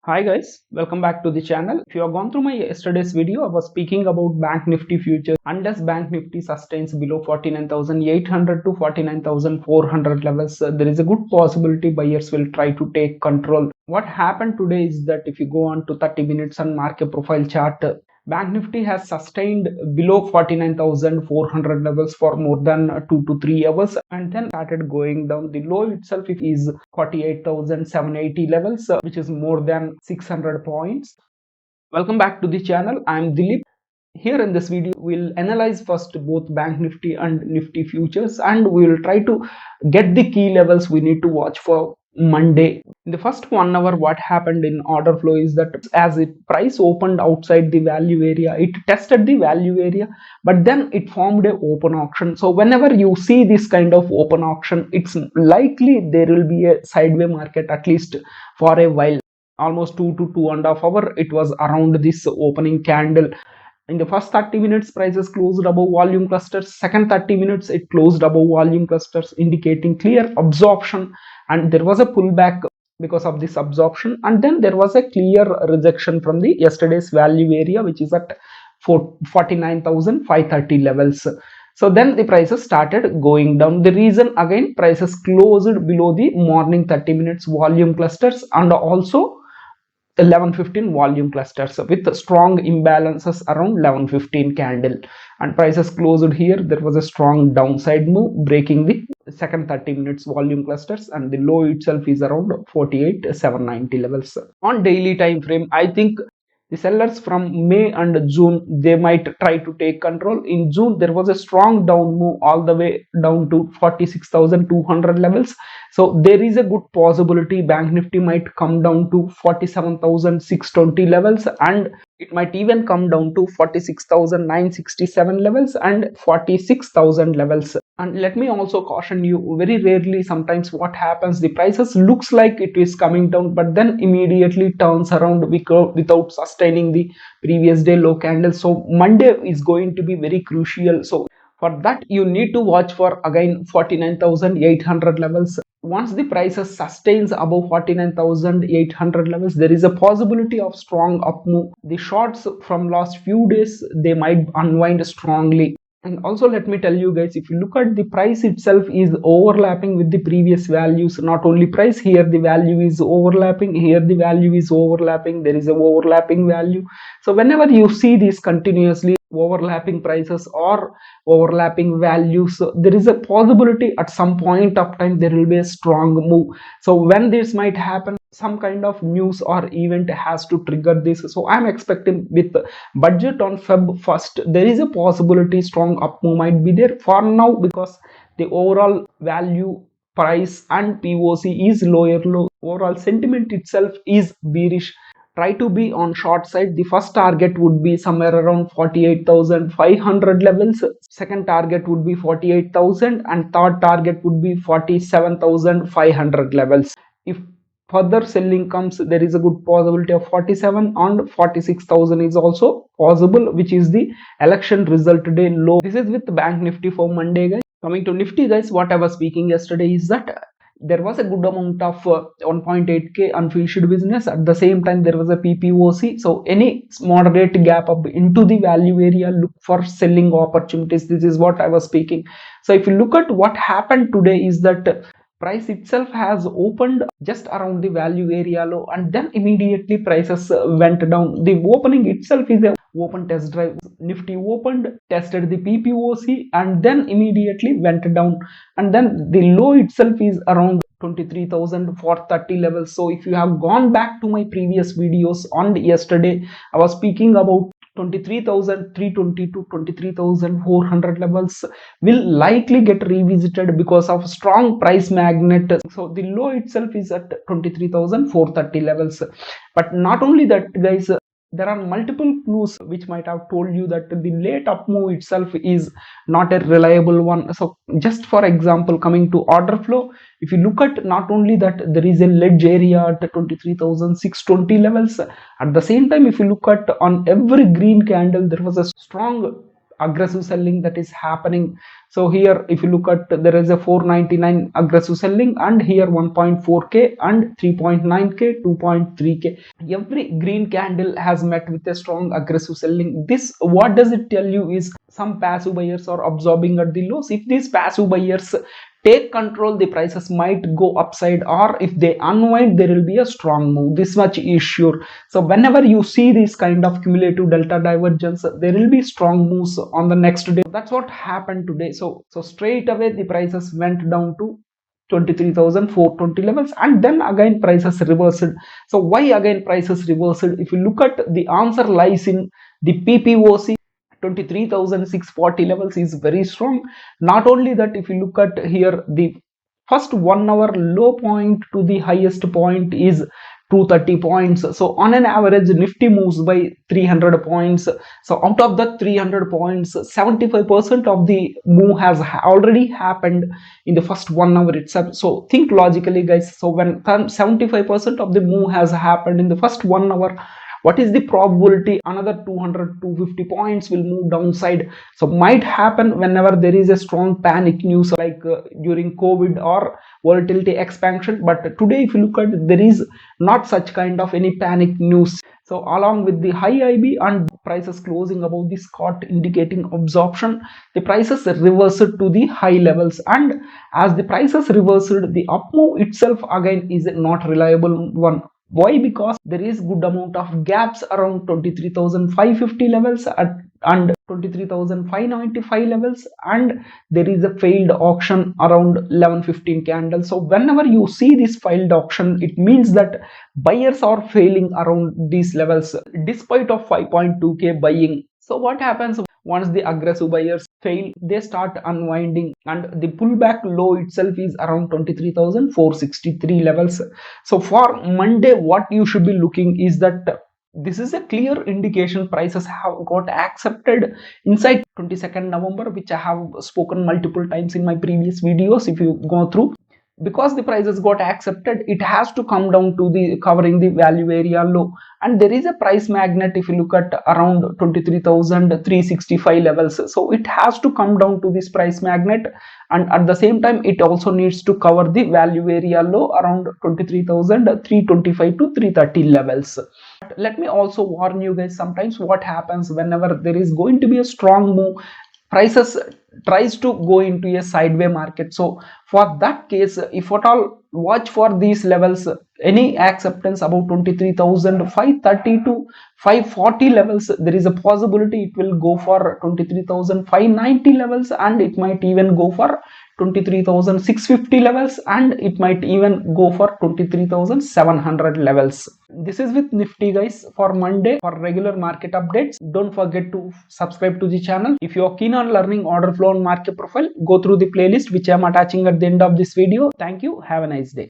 Hi guys, welcome back to the channel. If you have gone through my yesterday's video, I was speaking about Bank Nifty futures. Unless Bank Nifty sustains below 49,800 to 49,400 levels, there is a good possibility buyers will try to take control. What happened today is that if you go on to 30 minutes and mark a profile chart, Bank Nifty has sustained below 49,400 levels for more than 2 to 3 hours and then started going down. The low itself is 48,780 levels, which is more than 600 points. Welcome back to the channel. I am Dilip. Here in this video, we'll analyze first both Bank Nifty and Nifty futures, and we will try to get the key levels we need to watch for Monday. In the first 1 hour, what happened in order flow is that as it price opened outside the value area, it tested the value area, but then it formed a open auction. So whenever you see this kind of open auction, it's likely there will be a sideways market at least for a while. Almost 2 to 2.5 hours, it was around this opening candle. In the first 30 minutes, prices closed above volume clusters. Second 30 minutes, it closed above volume clusters, indicating clear absorption, and there was a pullback because of this absorption, and then there was a clear rejection from the yesterday's value area, which is at 49,530 levels. So then the prices started going down. The reason, again, prices closed below the morning 30 minutes volume clusters and also 11:15 volume clusters with strong imbalances around 11:15 candle, and prices closed here. There was a strong downside move breaking the second 30 minutes volume clusters, and the low itself is around 48,790 levels. On daily time frame, I think the sellers from May and June, they might try to take control. In June, there was a strong down move all the way down to 46,200 levels. So there is a good possibility Bank Nifty might come down to 47,620 levels, and it might even come down to 46,967 levels and 46,000 levels. And let me also caution you, very rarely sometimes what happens, the prices looks like it is coming down, but then immediately turns around without sustaining the previous day low candle. So Monday is going to be very crucial. So for that, you need to watch for again 49,800 levels. Once the prices sustains above 49,800 levels, there is a possibility of strong up move. The shorts from last few days, they might unwind strongly. And also, let me tell you guys, if you look at the price itself is overlapping with the previous values. Not only price, here the value is overlapping, here the value is overlapping, there is a overlapping value. So whenever you see these continuously overlapping prices or overlapping values, there is a possibility at some point of time there will be a strong move. So when this might happen, some kind of news or event has to trigger this. So I'm expecting with budget on Feb 1st, there is a possibility strong up move might be there. For now, because the overall value, price and POC is lower low, overall sentiment itself is bearish. Try to be on short side. The first target would be somewhere around 48,500 levels, second target would be 48,000, and third target would be 47,500 levels. If further selling comes, there is a good possibility of 47 and 46,000 is also possible, which is the election result day low. This is with Bank Nifty for Monday, guys. Coming to Nifty, guys, what I was speaking yesterday is that there was a good amount of 1.8k unfinished business. At the same time, there was a PPOC. So any moderate gap up into the value area, look for selling opportunities. This is what I was speaking. So if you look at what happened today is that price itself has opened just around the value area low, and then immediately prices went down. The opening itself is a open test drive. Nifty opened, tested the PPOC, and then immediately went down, and then the low itself is around 23,430 levels. So if you have gone back to my previous videos on yesterday, I was speaking about 23,320 to 23,400 levels will likely get revisited because of strong price magnet. So the low itself is at 23,430 levels. But not only that, guys, there are multiple clues which might have told you that the late up move itself is not a reliable one. So just for example, coming to order flow, if you look at not only that, there is a ledge area at 23,620 levels. At the same time, if you look at on every green candle, there was a strong aggressive selling that is happening. So here if you look at, there is a 499 aggressive selling, and here 1.4k and 3.9k, 2.3k. Every green candle has met with a strong aggressive selling. This, what does it tell you, is some passive buyers are absorbing at the lows. If these passive buyers take control, the prices might go upside, or if they unwind, there will be a strong move. This much is sure. So whenever you see this kind of cumulative delta divergence, there will be strong moves on the next day. That's what happened today. So straight away the prices went down to 23,420 levels, and then again prices reversed. So why again prices reversed? If you look at, the answer lies in the PPOC. 23,640 levels is very strong. Not only that, if you look at here, the first 1 hour low point to the highest point is 230 points. So on an average, Nifty moves by 300 points. So out of the 300 points, 75% of the move has already happened in the first 1 hour itself. So think logically, guys. So when 75% of the move has happened in the first 1 hour, what is the probability another 200 250 points will move downside? So might happen whenever there is a strong panic news, like during COVID or volatility expansion. But today if you look at, there is not such kind of any panic news. So along with the high IB and prices closing above the Scott indicating absorption, the prices reversed to the high levels, and as the prices reversed, the up move itself again is not reliable one. Why? Because there is good amount of gaps around 23,550 levels and 23,595 levels, and there is a failed auction around 11:15 candle. So whenever you see this failed auction, it means that buyers are failing around these levels despite of 5.2k buying. So what happens once the aggressive buyers fail? They start unwinding, and the pullback low itself is around 23,463 levels. So for Monday, what you should be looking is that this is a clear indication prices have got accepted inside 22nd November, which I have spoken multiple times in my previous videos. If you go through, because the prices got accepted, it has to come down to the covering the value area low, and there is a price magnet. If you look at around 23,365 levels, so it has to come down to this price magnet, and at the same time it also needs to cover the value area low around 23,325 to 330 levels. Let me also warn you guys, sometimes what happens whenever there is going to be a strong move, prices tries to go into a sideways market. So for that case, if at all, watch for these levels. Any acceptance about 23,530 to 540 levels, there is a possibility it will go for 23,590 levels, and it might even go for 23,650 levels, and it might even go for 23,700 levels. This is with Nifty, guys, for Monday. For regular market updates, don't forget to subscribe to the channel. If you are keen on learning order flow and market profile, go through the playlist which I am attaching at the end of this video. Thank you. Have a nice day.